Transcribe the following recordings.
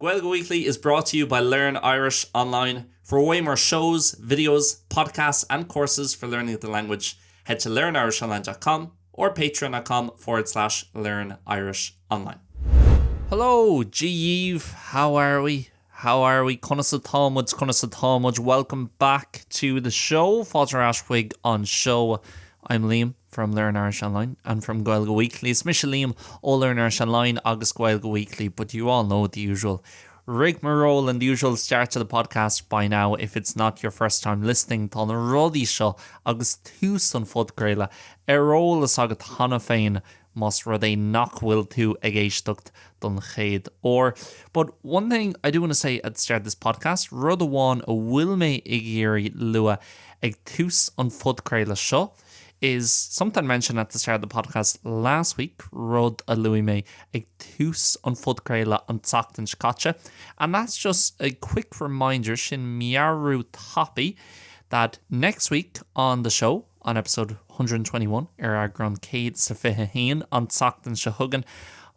Gaeilge Weekly is brought to you by Learn Irish Online. For way more shows, videos, podcasts and courses for learning the language, head to learnirishonline.com or patreon.com/learnirishonline. Hello, G-Eve. How are we? Cunasa Talmud. Welcome back to the show. Fáilte Ashwig on show. I'm Liam from Learn Irish Online and from Gaeilge Weekly. It's Misha Liam o Learn Irish Online agus Gaeilge Weekly, but you all know the usual rigmarole and the usual start to the podcast by now. If it's not your first time listening, tá na rudaí seo agus tús an fud gréile rólas agat hana féin mas rud é nachhfuil tú ag éisteacht don chéad or. But one thing I do want to say at the start of this podcast, rud amháin a bhfuil mé ag géirí lua ag tús an fud gréile seo is something mentioned at the start of the podcast last week, rud a Louis May ag tús an fud gréile an teacht an scaite. And that's just a quick reminder sin mbearla topi that next week on the show, on episode 121, ar agran céad sa fiche hain an teacht an sehugan,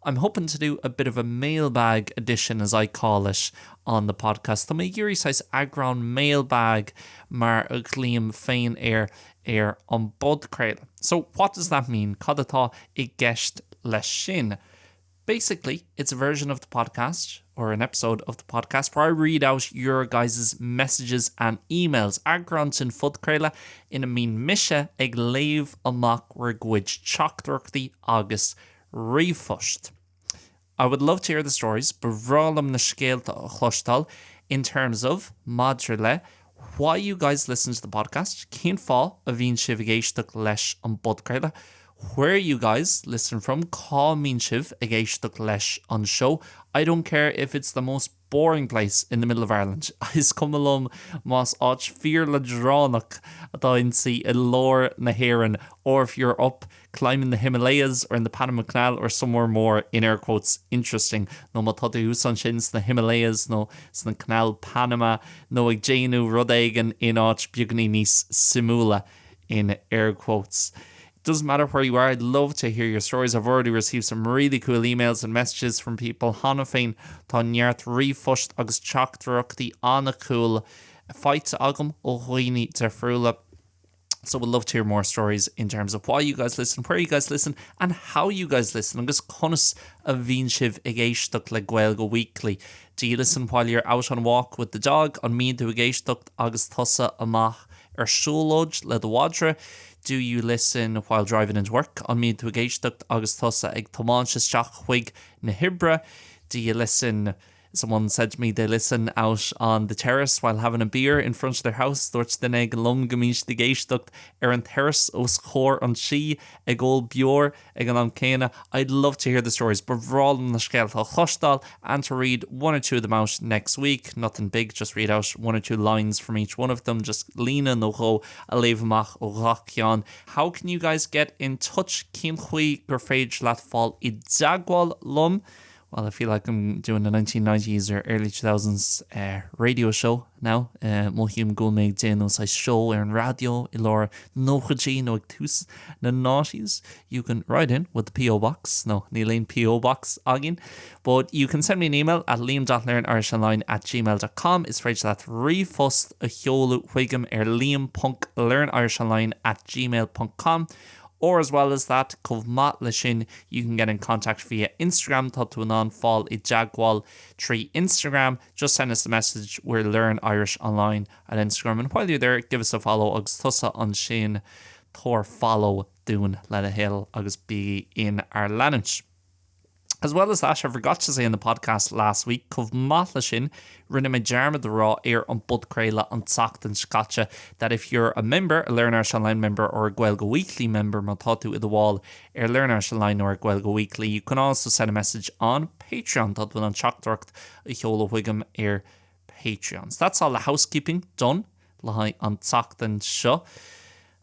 I'm hoping to do a bit of a mailbag edition, as I call it, on the podcast. Tá mé géirí sais agran mailbag mar a glíam féin ar an bod créile. So what does that mean? Cad atá I gceist leis sin? Basically, it's a version of the podcast, or an episode of the podcast, where I read out your guys' messages and emails. Agran sin fud créile ina mín mise ag léamh amach ar gcuid teachtarachtaí agus refushed. I would love to hear the stories, but bhrálam na scéalta a chluistal in terms of mBéarla, why you guys listen to the podcast, cén fá a bhíonn sibh ag éisteacht leis an bod créile, where you guys listen from, cá mín sibh ag éisteacht leis an show. I don't care if it's the most boring place in the middle of Ireland. Is cum alum mas áit fíorla dránach atá insaí I lór na hÉireann, or if you're up climbing the Himalayas or in the Panama Canal or somewhere more, in air quotes, interesting. No má tá ús sin na Himalayas, no san Canal Panama, no ag déanú rud éigean in áit beagnaí níos simúla, in air quotes. Doesn't matter where you are, I'd love to hear your stories. I've already received some really cool emails and messages from people. Hana féin tá neart refushed agus teachtarachtaí anna cool fight agam ó dhaoine de friúla. So we'd love to hear more stories in terms of why you guys listen, where you guys listen, and how you guys listen. Agus conas a bhíonn sibh ag éisteacht le Gaeilge Weekly. Do you listen while you're out on walk with the dog, on míad tú ag éisteacht agus tosa amach ar siúlóid le do wadra? Do you listen while driving into work, on míad tú ag éisteacht agus tosa ag tomáinteasteach chuig na hibre? Do you listen... Someone said to me they listen out on the terrace while having a beer in front of their house. Dúirt den ag lom gomís de géisteacht ar an terrace os chóir an si ag ól beor ag an céine. I'd love to hear the stories, but bhrálam na scéalta chostal, and to read one or two of them out next week. Nothing big, just read out one or two lines from each one of them. Just lína nó cho a léamach ó gach. How can you guys get in touch? Cén chuí gur féid leat fáil I dagháil lom? Well, I feel like I'm doing the 1990s or early 2000s radio show now. Moille go méid déanú sa show ar an radio I lár nóchadí nó ag tús na náisios. You can write in with the P.O. Box. No, ní léon P.O. Box agin. But you can send me an email at liam.learnirishonline@gmail.com. It's freight that refust a cheolú chuigim ar liam.learnirishonline@gmail.com. Or as well as that, chumhpháirtíocht, you can get in contact via Instagram. Tá tú an fáil I dagháil trí Instagram. Just send us a message. We're Learn Irish Online at Instagram. And while you're there, give us a follow. Agus tusa an sin tóir follow dún le a hill agus Bígí in our leanúint. As well as that, I forgot to say in the podcast last week, chumhpháirtíocht rinne me dearmad the raw air on bod créile an teacht an scaite, that if you're a member, a Learn Irish Online member or a Gaeilge Weekly member, má tá tú I the wall ar Learn Irish Online or a Gaeilge Weekly, you can also send a message on Patreon. Tá tú an teachtarachtaí a cheola chuigim ar Patreons. That's all the housekeeping done le an teacht an seo.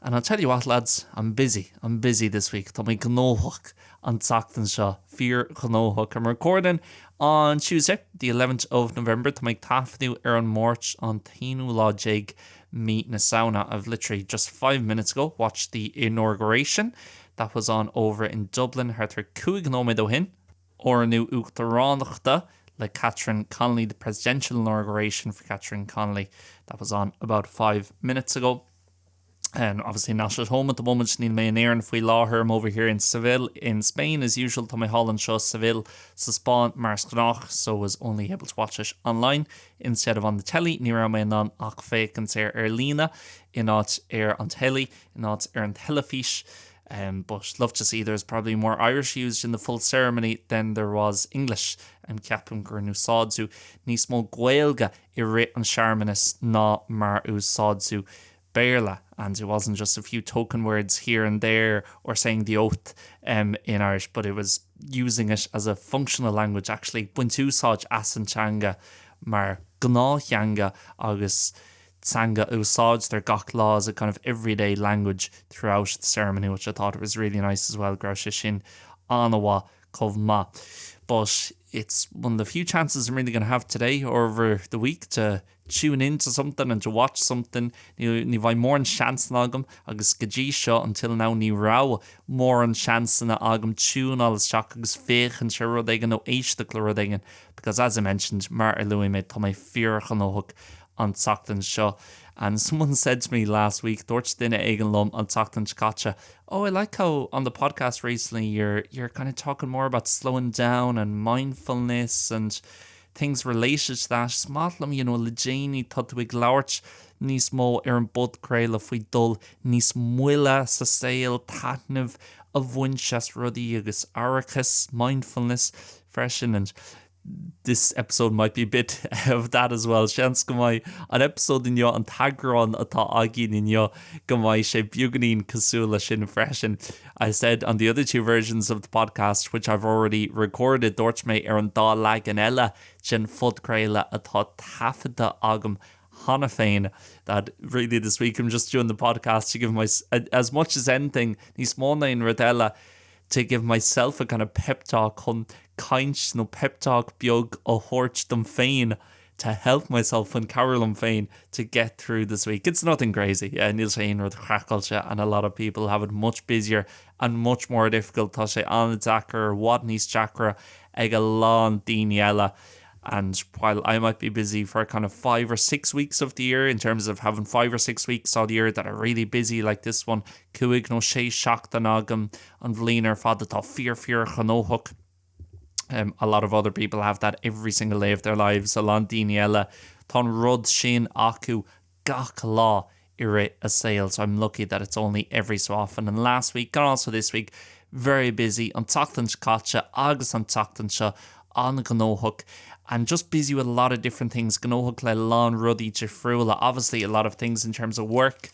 And I'll tell you what, lads, I'm busy this week. Tá mé gnóthach an teacht an seo, fíor gnóthach. I'm recording on Tuesday, the 11th of November. Tá mé taifniú ar an mórch an taonú láideag meet na sauna. I've literally just 5 minutes ago watched the inauguration. That was on over in Dublin. Hartar cúig nóid ó hin. Or nu uachtaránachta le Catherine Connolly, the presidential inauguration for Catherine Connolly. That was on about 5 minutes ago. And obviously not at home at the moment. Níl mé an éireann faoi láthair over here in Seville in Spain as usual. Tá mé Holland show Seville sa Spáin mars gnách, so was only able to watch it online instead of on the telly. Ní raibh mé an ach fécans ar lína in áit ar an telly, in áit ar an telefís. But love to see there's probably more Irish used in the full ceremony than there was English. And ceapim gur nú sáidzú níos mó Gaeilge I rith an searmanas ná mar ús sáidzú mBéarla, and it wasn't just a few token words here and there or saying the oath in Irish, but it was using it as a functional language. Actually, buint úsáid asantanga mar Gnáthleagan agus Tsanga úsáid their gach laws, a kind of everyday language throughout the ceremony, which I thought was really nice as well. Grasha sin Anois chomhpháirtíocht. But it's one of the few chances I'm really going to have today or over the week to tune into something and to watch something. Ní bhaid mór an seans na agam agus go dtí seo until now ní rá mór an seans na agam tún alles teach agus féchan se rud éigean nó éisteacht le rud éigean, because as I mentioned mar ar luí mé tá mé fíorcha nóthach an tachtain seo. And someone said to me last week, dúirt duine éigean lom an tachtain scaite, oh, I like how on the podcast recently you're kind of talking more about slowing down and mindfulness and things related to that. Smatlam, le déine tá tú ag labhairt níos mó ar an bud craola faoi dul, níos moille sa saoil, taitneamh a bhainseas rudaí agus arachas, mindfulness, freshen. And this episode might be a bit of that as well. Seans go mai an episode in an tagrán atá agin in go mai sé buganín cosúla sin freshen. I said on the other two versions of the podcast, which I've already recorded, dúirt mé ar an Gnáthleagan eile sin fud craola atá tafada agam hana féin, that really this week I'm just doing the podcast to give my, as much as anything, níos móna in rodella, to give myself a kind of pep talk on kaint no pep talk beag a hort dom féin to help myself and Carolyn féin to get through this week. It's nothing crazy. Yeah, Neil saying with crackle, and a lot of people have it much busier and much more difficult. Tá sé an Dakar, what níos chakra, ag a lán daoine. And while I might be busy for kind of 5 or 6 weeks of the year, in terms of having 5 or 6 weeks of the year that are really busy, like this one, cuaig no sé seachtain agam an bhlíonar fada tá fíor chanóthach. A lot of other people have that every single day of their lives. A lá daoine eile tá rud sin acu gach lá I rith a sail. So I'm lucky that it's only every so often. And last week and also this week, very busy an tachtain scaite agus an tachtain seo an gnóthach. And just busy with a lot of different things. Gnóthach le lán rudaí difriúla. Obviously, a lot of things in terms of work,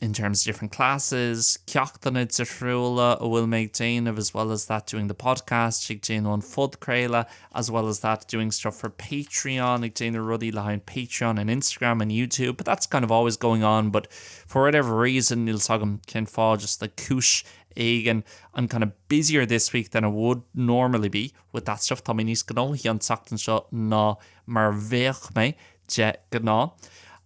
in terms of different classes. Ceachtainna difriúla a bhfuil méid déanamh, as well as that doing the podcast. Ag déanamh an fud craola, as well as that doing stuff for Patreon. Ag déanamh rudaí le Patreon and Instagram and YouTube. But that's kind of always going on. But for whatever reason, níl sagam cén fá just the cúis. Again, I'm kind of busier this week than I would normally be with that stuff. Tá mé níos gnóthaí an tachtain seo ná mar bhéach mé de gná.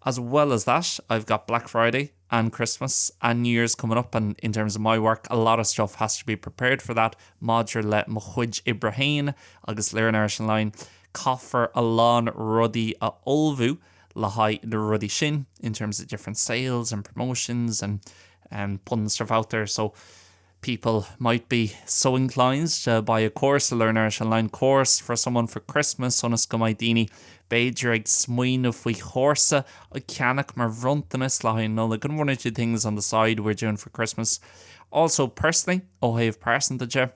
As well as that, I've got Black Friday and Christmas and New Year's coming up, and in terms of my work, a lot of stuff has to be prepared for that. Maidir le mo chuid Ibrahim agus leanúint caithfear a lán rudaí a olbhú le haghaidh na rudaí sin in terms of different sales and promotions and putting stuff out there. So people might be so inclined to buy a course, a learnirishonline course for someone for Christmas. Sonas go mai daoine beidir ag smaoinú faoi chórsa a ceannach mar bhrontanas le hain got one or two things on the side we're doing for Christmas. Also personally, óthaobh percentage,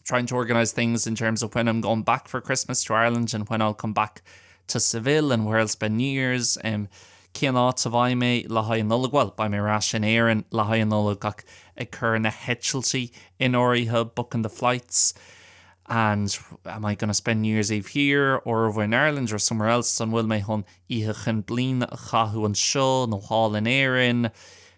trying to organise things in terms of when I'm going back for Christmas to Ireland and when I'll come back to Seville and where I'll spend New Year's. Cén áit sa bhaid mé le haid nula ghfuil ba mé rás sin éireann le haid nula gach ag chur na heitsealtaí in áirithe, booking the flights. And am I going to spend New Year's Eve here or over in Ireland or somewhere else? And will mé hon íthechan blin a chathú an seo nó hall in éireann.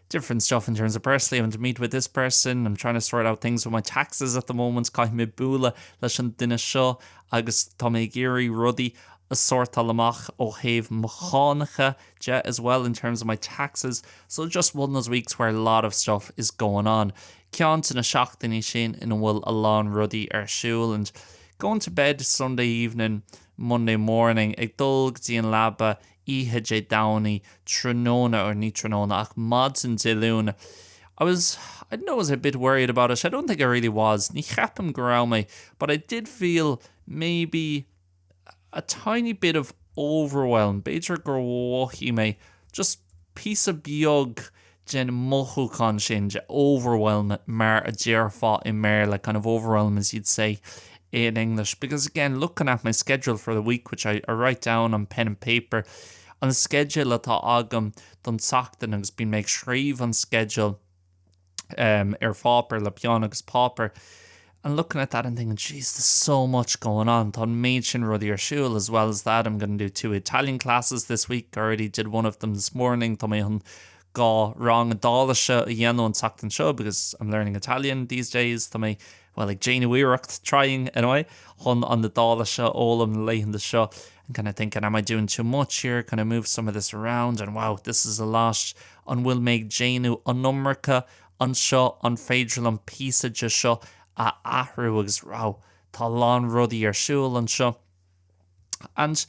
Different stuff in terms of personally having to meet with this person. I'm trying to sort out things with my taxes at the moment. Caith mé búla leis an duine seo agus tá mé géirí rudaí a sort amach ó thaobh mechánacha as well in terms of my taxes. So just one of those weeks where a lot of stuff is going on. Ceann na seachtainní sin in bhfuil a lán rudaí ar siúil, and going to bed Sunday evening, Monday morning, ag dul gdíon labba ihe dé dhaoine tróna or ní tróna ach madsan dilúna. I don't know, I was a bit worried about it. I don't think I really was. Ní chapam go raibh me, but I did feel maybe a tiny bit of overwhelm. Beidir gur bhóithí me, just piece of beag gen mochu con sin, overwhelm mar a dearfa in mBéarla, kind of overwhelm as you'd say in English. Because again, looking at my schedule for the week, which I write down on pen and paper, on the schedule atá agam don teachtain agus bín méid scríomh an schedule fápar le peann agus pápar, and looking at that and thinking, geez, there's so much going on. Tá méid sin rudí ar siúil. As well as that, I'm going to do 2 Italian classes this week. I already did one of them this morning. Tá mé hun gá rang dála se a dhéanú an teachtain seo because I'm learning Italian these days. Tá mé, well, like Gaeilge trying anyway, hun on the dála se ólam leighn the seo, and kind of thinking, am I doing too much here? Can I move some of this around? And wow, this is a lot. And we'll make Jainu an numracha anseo an féidir an písa de seo a athrú agus rá tá lán rudí ar siúil an seo. And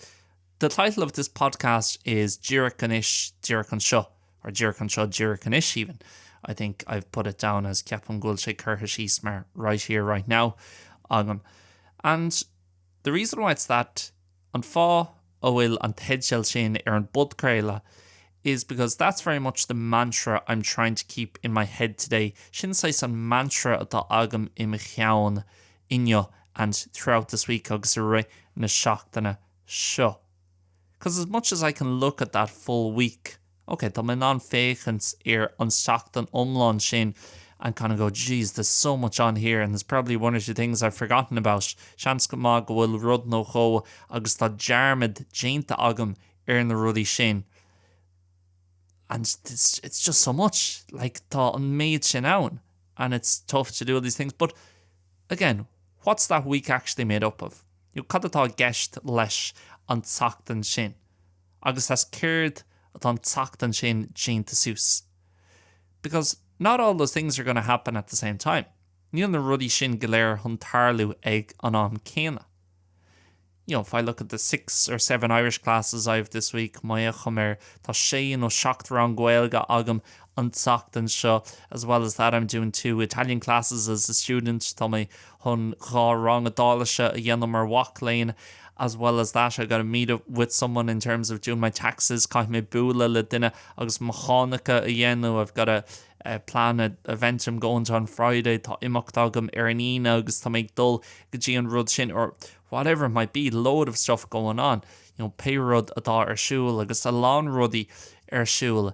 the title of this podcast is Díreach an ish, Díreach an seo, or Díreach an seo, Díreach an ish even. I think I've put it down as ceapan gúil sé curtha síos mar right here, right now. And the reason why it's that an fá ó bhfuil an teidseil sin ar an bud craile is because that's very much the mantra I'm trying to keep in my head today. Sin say some mantra atá agam I me cheann inniu and throughout this week agus ri na seachtaine seo. Because as much as I can look at that full week, okay, tá me ná féchans ar an seachtain omláin sin and kind of go, geez, there's so much on here and there's probably 1 or 2 things I've forgotten about. Seans go má go bhfuil rud nó cho agus tá dearmid déanta agam ar na rudí sin. And it's just so much, like tá an méid sin ann, and it's tough to do all these things. But again, what's that week actually made up of? You cad atá gceist leis an teachtain sin, agus has cured an teachtain sin déanta suas. Because not all those things are going to happen at the same time. Níl na rudí sin go léir chun tarlú ag an am céine. You know, if I look at the 6 or 7 Irish classes I have this week, moille chuméir tá sé nó seacht rang Gaeilge agam an teachtain seo. As well as that, I'm doing 2 Italian classes as a student. Tá mé hun gá rang a dála se a dhéanam mar walk lane. As well as that, I got to meet up with someone in terms of doing my taxes, caiith mé búla le duine agus mechánacha a dhéanú. I've got a plan an event I'm going to on Friday. Tá imeacht agam ar an ine agus tá méid dul go dtí an rud sin, or whatever it might be, load of stuff going on. You know, pay rud atá ar siúil agus a lán rudí ar siúil.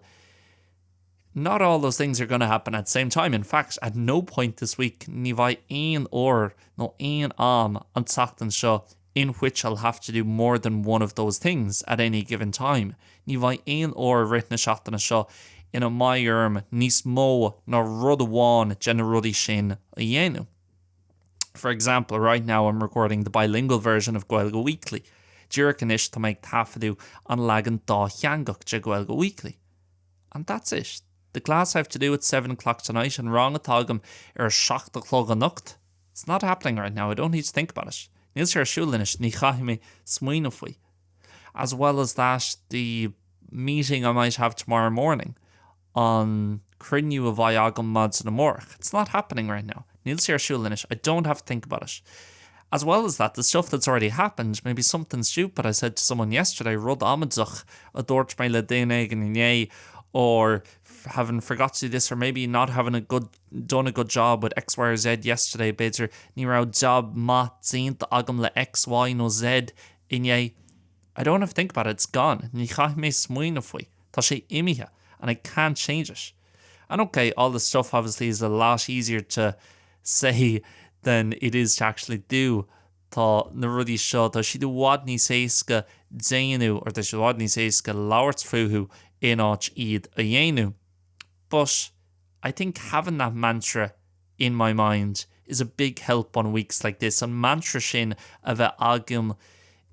Not all those things are going to happen at the same time. In fact, at no point this week ní bhaid aon or no aon am an teachtain seo in which I'll have to do more than one of those things at any given time. Ní bhaid aon or written seachtaine seo in a maiarm níos mó ná rud amháin gena rudí sin a dhéanú. For example, right now I'm recording the bilingual version of Gaeilge Weekly. Díreach an ish tá méid taifeadú an leagan dá cheangach de Gaeilge Weekly. And that's it. The class I have to do at 7 o'clock tonight and rang atá agam ar 7 o'clock an nocht. It's not happening right now. I don't need to think about it. Níl sé ar siúil inis, ní chaithfí mé smaoine faoi. As well as that, the meeting I might have tomorrow morning on crinniú a bhaid agam mads na mórach. It's not happening right now. Níl sé ar siúil inis. I don't have to think about it. As well as that, the stuff that's already happened, maybe something stupid I said to someone yesterday, rud amadzach a dúirt mé le daoine ag an inné, or having forgot to do this, or maybe not having done a good job with X, Y, or Z yesterday. Beidir ní raibh job mat déanta agam le X, Y, no Z inné. I don't have to think about it. It's gone. Ní chaith mé smaoine faoi. Tá sé imithe, and I can't change it. And okay, all this stuff obviously is a lot easier to say than it is to actually do. Tá na rudí seo, tá siad bhád níos éasca déanú, or tá siad bhád níos éasca labhairt fúthú in áit iad a dhéanú. But I think having that mantra in my mind is a big help on weeks like this. And mantra sin a bheith agam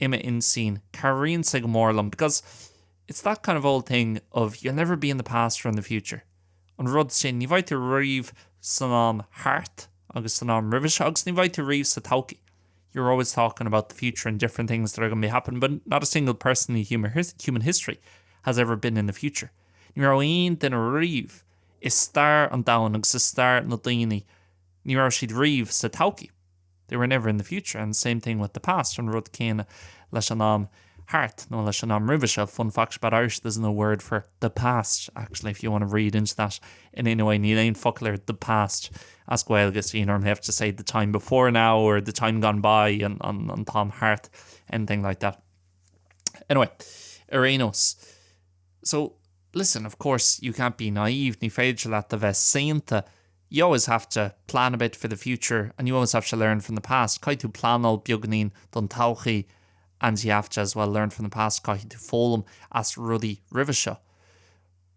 imime insín, carríonn sa gcomhpháirtíocht, because it's that kind of old thing of you'll never be in the past or in the future. An rud sin, ní bhaid tú riomh san am heart agus san am ribhis agus ní bhaid tú riomh sa todhchaí. you're always talking about the future and different things that are going to be happening, but not a single person in human history has ever been in the future. Ní raibh aon den a riomh is star an domhan agus is star na daoine. Ní raibh siad riomh sa todhchaí. They were never in the future, and same thing with the past. And rud céine leis an am heart, no leis an am ribhise. Fun fact about Irish, there's no word for the past, actually, if you want to read into that in any way. Ní aon focail the past. As Gaeilge, you normally have to say the time before now or the time gone by on Tom Hart, anything like that. Anyway, Anois. So, listen, of course, you can't be naive. Ní féidir leat a bheith saonta. You always have to plan a bit for the future, and you always have to learn from the past. Cai tú planal beagnaín don todhchaí, and you have to as well learn from the past. Cai tú fólam as rudí ribhise.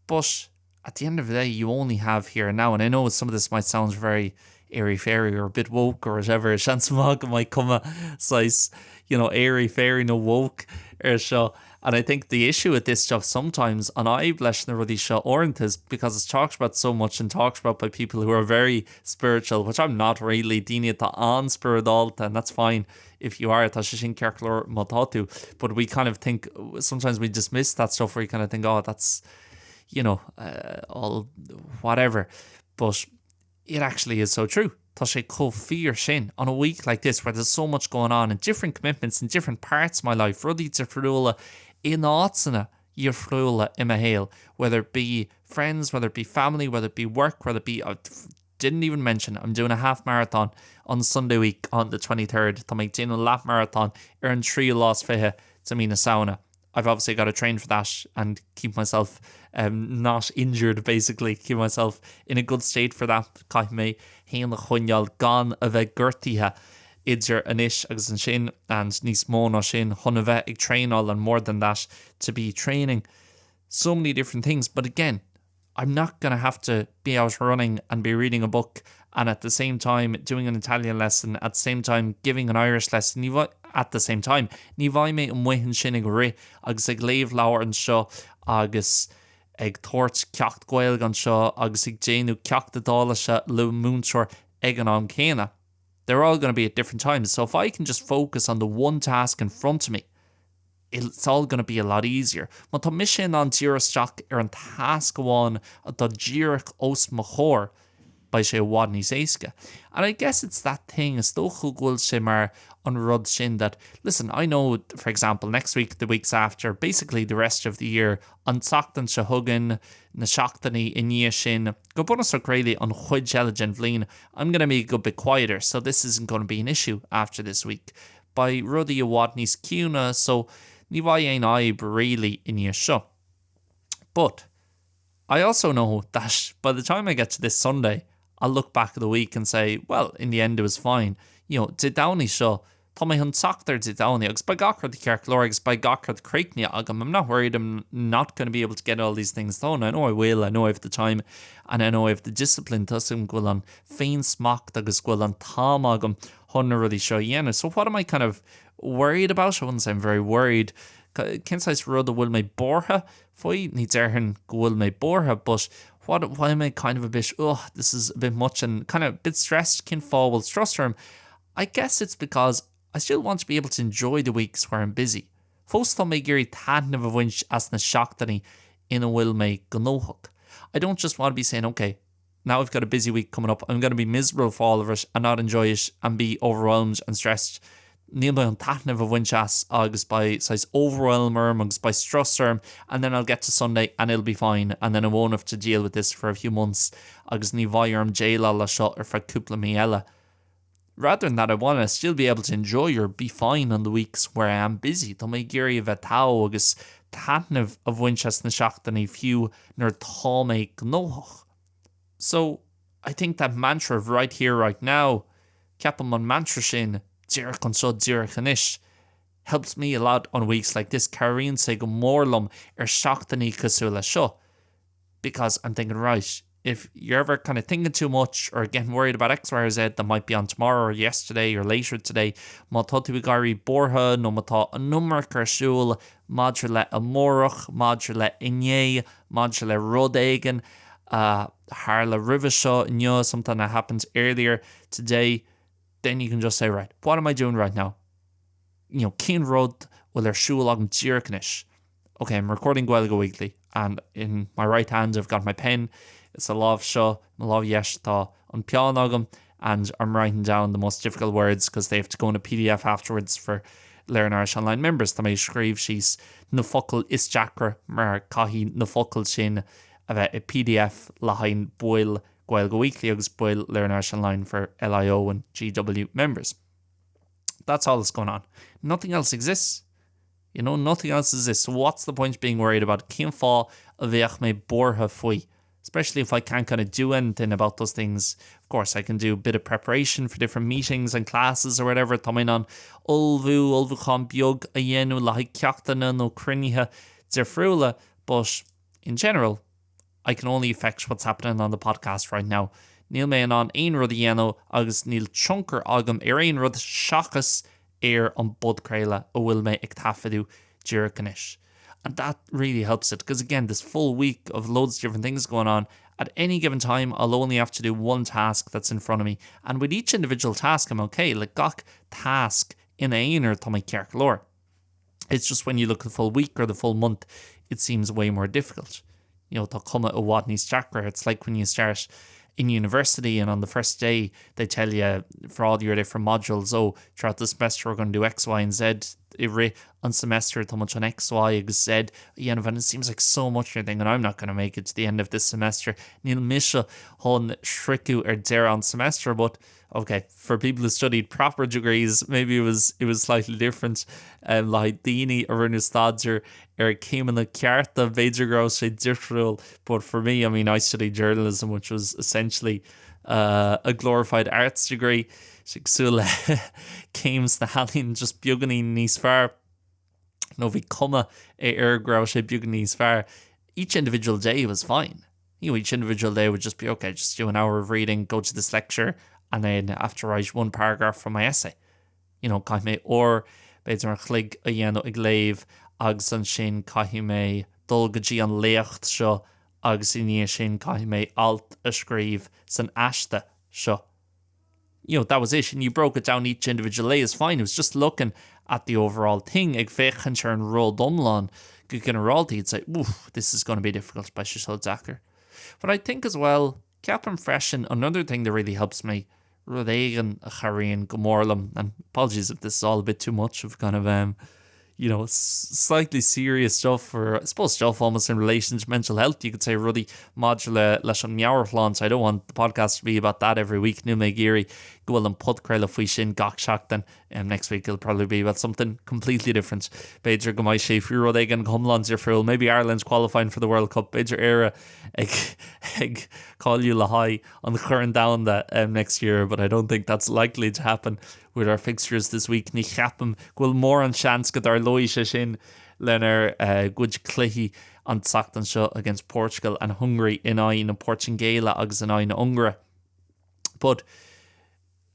But at the end of the day, you only have here and now. And I know some of this might sound very airy-fairy or a bit woke or whatever. Shansmag might come a size, airy-fairy no woke or so. And I think the issue with this stuff sometimes, and I've leis na rudí seo orint, is because it's talked about so much and talked about by people who are very spiritual, which I'm not really. Daoine tá an spiridálta, and that's fine if you are. Tá sé sin cearclór má tá tú. But we kind of think, sometimes we dismiss that stuff where you kind of think, oh, that's, all whatever. But it actually is so true. Tá sé chomh fíor sin on a week like this where there's so much going on and different commitments in different parts of my life. Rudí de friúla in áitina your friúla in a hail, whether it be friends, whether it be family, whether it be work, whether it be, I didn't even mention, I'm doing a half marathon on Sunday week on the 23rd. Tá méid déanú lap marathon ar an trí lás fiche to mína sauna. I've obviously got to train for that and keep myself not injured, basically. Keep myself in a good state for that. Caith mé héanla chuinneáil gan a bheith gortaithe idir anis agus an sin, and níos mó ná sin chun a bheith ag trainál, and more than that, to be training so many different things. But again, I'm not going to have to be out running and be reading a book and at the same time doing an Italian lesson, at the same time giving an Irish lesson. At the same time, ní bhaid mé an mhaithin sin ag ri agus ag léamh leabhar an seo agus ag tuairt ceacht Gaeilge an seo agus ag déanú ceacht adálaise le múnseoir ag an am céine. They're all going to be at different times. So if I can just focus on the one task in front of me, it's all going to be a lot easier. Má tá mis sin an díreach ar an task amháin atá díreach os mo chóir by sé bhád níos éasca. And I guess it's that thing, is dócha ghfuil sé mar an rud sin that, listen, I know, for example, next week, the weeks after, basically the rest of the year, an teachtain se thugann na seachtainní i níos sin, go bunas ar craily an chuid eile bhlín, I'm going to be a good bit quieter, so this isn't going to be an issue after this week. By rudí a bhád níos ciúna, so ní bhaid aon aib really in níos seo. But I also know that by the time I get to this Sunday, I'll look back at the week and say, well, in the end it was fine. Dhaoine seo, tá mé an teachtar dhaoine agus by gach the cearclóir agus by gach the creicne agam. I'm not worried I'm not going to be able to get all these things done. I know I will. I know I have the time, and I know I have the discipline to ghfuil an féin smacht agus ghfuil an tám agam chun na rudí seo dhéanamh. So what am I kind of worried about? I wouldn't say I'm very worried. Cinsáis rud a bhfuil mé bortha faoi, ní dearthann go bhfuil mé bortha, but why am I kind of a bit, this is a bit much, and kind of a bit stressed, cin fábhfuil stressarm? I guess it's because I still want to be able to enjoy the weeks where I'm busy. Fós tá mé gurí taitneamh a bhaint as na seachtainní ina bhfuil mé gnóthach. I don't just want to be saying, okay, now I've got a busy week coming up, I'm going to be miserable for all of it and not enjoy it and be overwhelmed and stressed. Níl mé an taitneamh a bhaint as agus by size overwhelm agus by stressarm, and then I'll get to Sunday and it'll be fine, and then I won't have to deal with this for a few months agus ní bhaid jail le seo ar for cúpla mí eile. Rather than that, I want to still be able to enjoy or be fine on the weeks where I am busy. Tá mé gurí a bheith tau agus taitneamh a bhaint as na seachtainní fiú nar tá mé gnóthach. So I think that mantra of right here, right now, ceapam an mantra sin, Díreach an seo Díreach anis, helps me a lot on weeks like this. Caríonn sé go mórlam ar seachtainní cosúla seo. Because I'm thinking, right, if you're ever kind of thinking too much or getting worried about X, Y, or Z that might be on tomorrow or yesterday or later today, má tá tú garí bortha, nó má tá an numar carsúil, maidir le amórach, maidir le inné, maidir le rud éigean, thar le ribh seo inniu, something that happened earlier today. then you can just say, right, what am I doing right now? Cén rud will siúil agam díreach. Okay, I'm recording Gaeilge Weekly, and in my right hand I've got my pen. It's a lámh seo, my lámh yes tá an peann agam, and I'm writing down the most difficult words because they have to go in a PDF afterwards for Learn Irish Online members. Tá mé scríb síos na focail isteachra mar caithí na focail sin a bheith a PDF le hain buail Gaeilge Weekly agus buail Learn Irish Online for LIO and GW members. That's all that's going on. Nothing else exists. Nothing else exists. So what's the point of being worried about? Cén fá a bheith mé bortha faoi? Especially if I can't kind of do anything about those things. Of course, I can do a bit of preparation for different meetings and classes or whatever. Táimín an ulbhú chun beag a dhéanú le haid ceachtaine nó cruinnithe difriúla. But in general, I can only affect what's happening on the podcast right now. Níl mé an rud a dhéanú agus níl tionchar agam aon rud seachas an budcréile a bhfuil mé ag taifeadú díreach. And that really helps it because, again, this full week of loads of different things going on, at any given time, I'll only have to do one task that's in front of me. And with each individual task, I'm okay. Like, gach task in éonar tá mé cearc leor. It's just when you look at the full week or the full month, it seems way more difficult. Tá cuma a bhád níos deachra. It's like when you start in university and on the first day, they tell you for all your different modules, throughout the semester, we're going to do X, Y, and Z. Every on semester, tá much on X, Y, agus Z. And it seems like so much you're thinking, I'm not going to make it to the end of this semester. Níl mise hon shriku deir on semester, but okay, for people who studied proper degrees, maybe it was slightly different. Like dhaoine a rinne stadger céimena cearta beidir grá sé difriúil. But for me, I studied journalism, which was essentially a glorified arts degree. Sigsúil céims na halín just beaganí níos fearr. No bhí cuma grá sé beag níos fearr. Each individual day was fine. Each individual day would just be, okay, just do an hour of reading, go to this lecture, and then after write one paragraph from my essay. Caith mé beidir an chlig a dhéanú ag léamh agus an sin caithí mé dul go dtí an léacht seo agus iní sin caithí mé alt a scríb san éasca seo. That was it, and you broke it down each individual day is fine. It was just looking at the overall thing. Ag féchan sure an roll domlan go generality, you'd say, oof, this is going to be difficult by speisialta. But I think as well, ceapan freisin, another thing that really helps me, Rodégan a charíonn gomhpháirlam, and apologies if this is all a bit too much of kind of slightly serious stuff, or I suppose stuff almost in relation to mental health. You could say ruddy modula leis an meabharláin, so I don't want the podcast to be about that every week. Níl mé géirí go bhfuil an podcréile faoi sin gach seachtain. Next week it'll probably be about something completely different. Beidir go mbeidh sé fiú Rodégan chumlan difriúil. Maybe Ireland's qualifying for the World Cup. Beidir éire ag cáiliú le haghaidh an chur Déanta next year, but I don't think that's likely to happen with our fixtures this week. Ní cheapam gwyl mór an chance go dar loise sin lenar gúid cluichí an teachtain seo against Portugal and Hungary in áin na Portingéile agus in áin na Ungra. But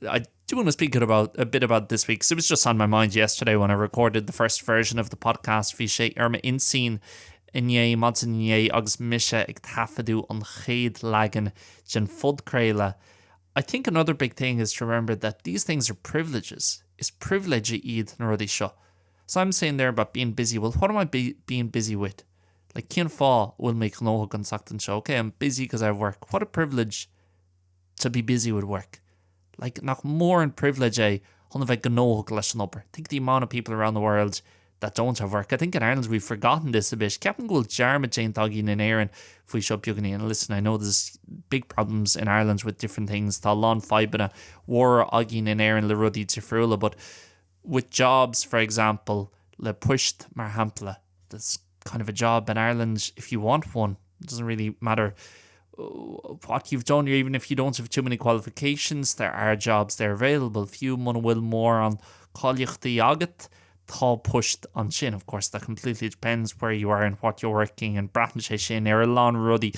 I do want to speak a bit about this week. So it was just on my mind yesterday when I recorded the first version of the podcast. Bhí sé arma insín inné mads inné agus mise ag taifeadú an Céadaoin den fudcréile. I think another big thing is to remember that these things are privileges. It's privilege iad na rudí seo. So I'm saying there about being busy. Well, what am I being busy with? Like, cén fá will make gnóthach an teachtain seo. Okay, I'm busy because I have work. What a privilege to be busy with work. Like, nach mór an privilege hon bheith gnóthach leis an obair. Think the amount of people around the world that don't have work. I think in Ireland we've forgotten this a bit. Ceapan go dearmid Jane Tagin in Éireann faoi seo beaganí. And listen, I know there's big problems in Ireland with different things. Tá lán faibanna war agin in Éireann le rudí tifriúla, but with jobs, for example, le pushed mar hampla, there's kind of a job in Ireland if you want one. It doesn't really matter what you've done, or even if you don't have too many qualifications, there are jobs there available. Few mun will more on cáilíochtaí agat tá pushed on sin. Of course, that completely depends where you are and what you're working, and bratan sé sin ar a lán rudí.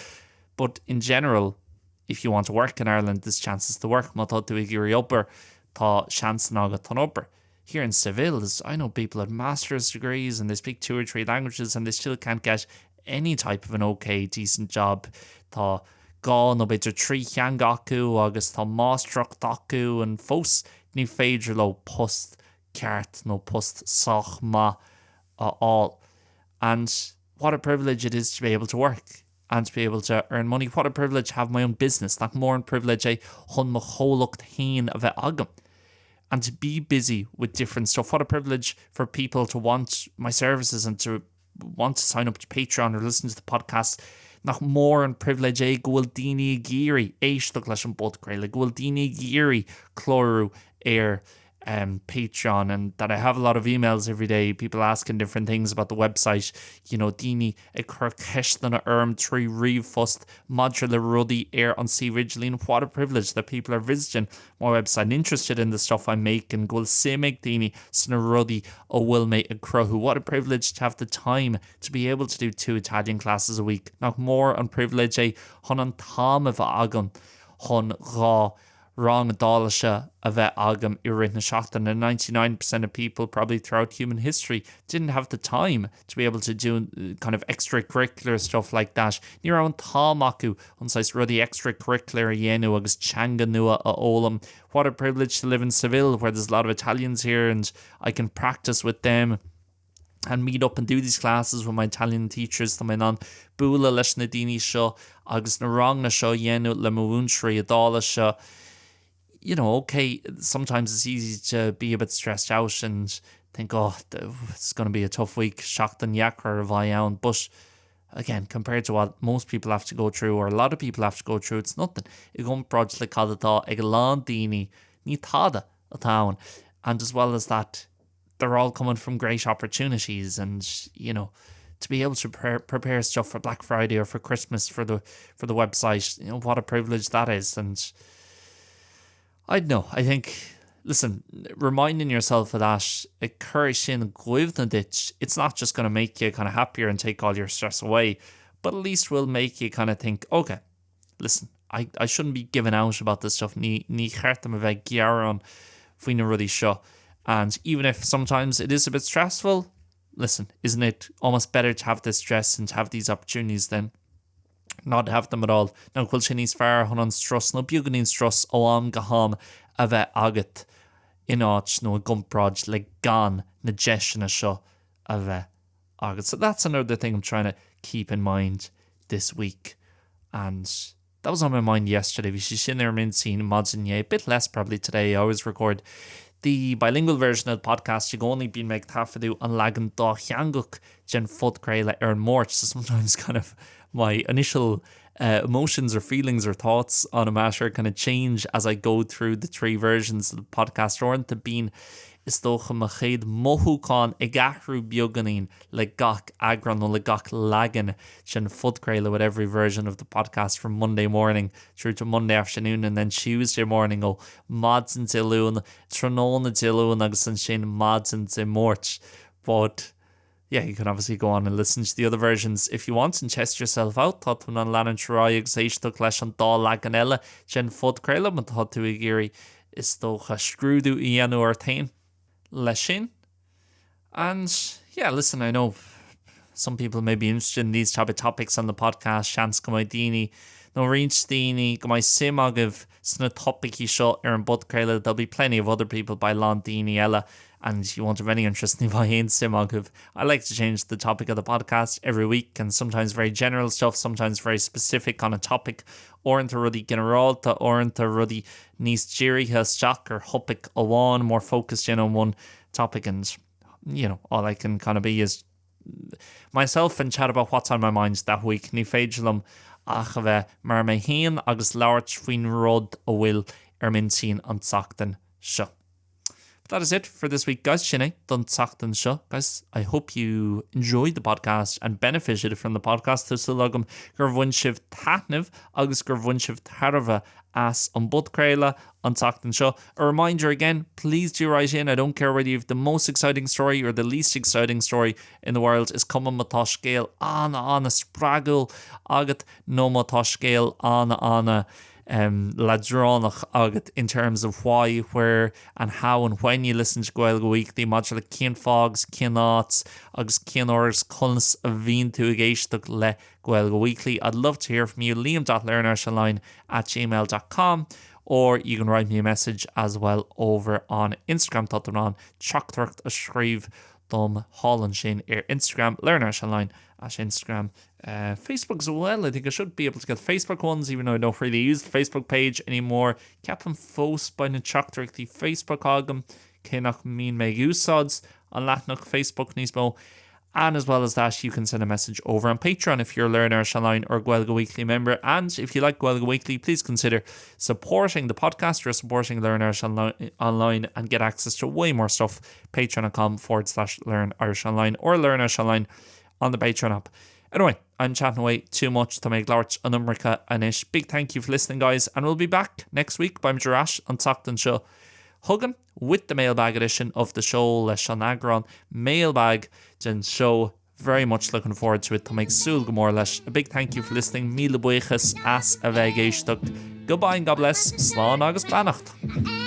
But in general, if you want to work in Ireland, there's chances to work. Má tá tú ag iarraidh obair, tá seans agat an obair. Here in Seville, I know people at master's degrees and they speak 2 or 3 languages and they still can't get any type of an okay, decent job. Tá gá nó beidir 3 cheangacu agus tá mástrucht acu and fós ní féidir le post ceart nó post soch ma all. And what a privilege it is to be able to work and to be able to earn money. What a privilege to have my own business. Like more privilege chun mo chólacht hain a bheith agam. And to be busy with different stuff. What a privilege for people to want my services and to want to sign up to Patreon or listen to the podcast. Nach more an privilege gohfuil daoine géirí éisteacht leis an bodcréile, gohfuil daoine géirí chlórú Patreon, and that I have a lot of emails every day, people asking different things about the website. Daoine ag chur ceistena trí riomh-fust madra le rudaí an si ridgelín. What a privilege that people are visiting my website and interested in the stuff I make, and gohfuil simig daoine sna rudaí ó bhfuil mé ag crothú. What a privilege to have the time to be able to do 2 Italian classes a week. Nach more an privilege chun an tám a bheith agam chun rá wrong dálaise a bheith agam I rith na seachtain. And 99% of people probably throughout human history didn't have the time to be able to do kind of extracurricular stuff like that. Ní raibh an tám acu anáis rudí extracurricular a dhéanú agus teanga nua a ólam. What a privilege to live in Seville, where there's a lot of Italians here and I can practice with them and meet up and do these classes with my Italian teachers. Tá mé an búla leis na daoine seo agus na rang na seo dhéanú le mhúntrí a dála seo. Okay, sometimes it's easy to be a bit stressed out and think, it's going to be a tough week, seachtain yakar of bhain. But again, compared to what most people have to go through, or a lot of people have to go through, it's nothing. I gcomhpháirtíocht le cadatá ag lán daoine ní tada a town. And as well as that, they're all coming from great opportunities, and to be able to prepare stuff for Black Friday or for Christmas for the website, what a privilege that is. And I don't know. I think, listen, reminding yourself of that, it's not just going to make you kind of happier and take all your stress away, but at least will make you kind of think, okay, listen, I shouldn't be giving out about this stuff. Ní cheartam a bheith gearan faoin na rudí seo. And even if sometimes it is a bit stressful, listen, isn't it almost better to have this stress and to have these opportunities than not to have them at all? Now, bhfuil sin níos fearr chun an strus, nó beagán strus óam go ham a bheith agat in áit nó a gcompráid le gan na deisina seo a bheith agat. So that's another thing I'm trying to keep in mind this week. And that was on my mind yesterday. We should sin there min seen modzin a bit less probably today. I always record the bilingual version of the podcast. You go only been make tafadu an lagan dá cheangach gen fodcréile an mort. So sometimes kind of my initial emotions or feelings or thoughts on a matter kind of change as I go through the 3 versions of the podcast. Orintha bín is dócha ma chéad mothúcán I gachrú beaganín le gach agran or le gnáthleagan sin fodcréile with every version of the podcast from Monday morning through to Monday afternoon, and then Tuesday morning mads an tilún, tróna tilún agus an sin mads an mort. But yeah, you can obviously go on and listen to the other versions if you want and test yourself out. Thought when an leanúint agus éisteacht leis an dhaoine eile sin fodcréile, but thought to a géirí is dócha scrúdú I dhéanú ar tain leis. And yeah, listen, I know some people may be interested in these type of topics on the podcast. Chance go mai daoine nó riint daoine go mai sim agah sna topicí seo ar an bodcréile. There'll be plenty of other people by lán daoine eile, and you won't have any interest in bhain sim agah. I like to change the topic of the podcast every week, and sometimes very general stuff, sometimes very specific on a topic. Orintha rudí generalta, orintha rudí níos dírithe isteach or thupic amháin, more focused in on one topic. And all I can kind of be is myself and chat about what's on my mind that week. Ní féidir lom ach a bheith mar mé haon agus labhairt faoin rud a bhfuil ar min sin an teachtain seo. That is it for this week, guys. Sinné don teachtain seo. Guys, I hope you enjoyed the podcast and benefited from the podcast. Thus lagam gur bhain sibh taitneamh agus gur bhain sibh tarbha as an bodcréile an teachtain seo. A reminder again, please do write in. I don't care whether you have the most exciting story or the least exciting story in the world is coming matá scéal anna spragul agat no matá scéal anna ladránach agat in terms of why, where and how and when you listen to Gaeilge Weekly, much like cén fágs, cén áits agus cén horas conas a bhíonn tú ag éisteacht le Gaeilge Weekly. I'd love to hear from you. liam.learnirishonline @gmail.com, or you can write me a message as well over on Instagram. Tottenham Chattarcht a scríb dom Holland sin Instagram learnirishonline at Instagram. Facebook as well. I think I should be able to get Facebook ones, even though I don't really use the Facebook page anymore. Ceapan fós by na Chattarcht the Facebook agam cénach mín me úsáids an leatnach Facebook níos mó. And as well as that, you can send a message over on Patreon if you're a Learn Irish Online or Gaeilge Weekly member. And if you like Gaeilge Weekly, please consider supporting the podcast or supporting Learn Irish Online and get access to way more stuff. Patreon.com/Learn Irish Online or Learn Irish Online on the Patreon app. Anyway, I'm chatting away too much to make Lárch an Umrica Anish. Big thank you for listening, guys. And we'll be back next week by Díreach on Anseo. Hugging with the mailbag edition of the show leis an agran mailbag den show. Very much looking forward to it. To make sul gomor leis. A big thank you for listening. Míle buíochas as a bheith éisteacht. Goodbye and God bless. Slán agus beannacht.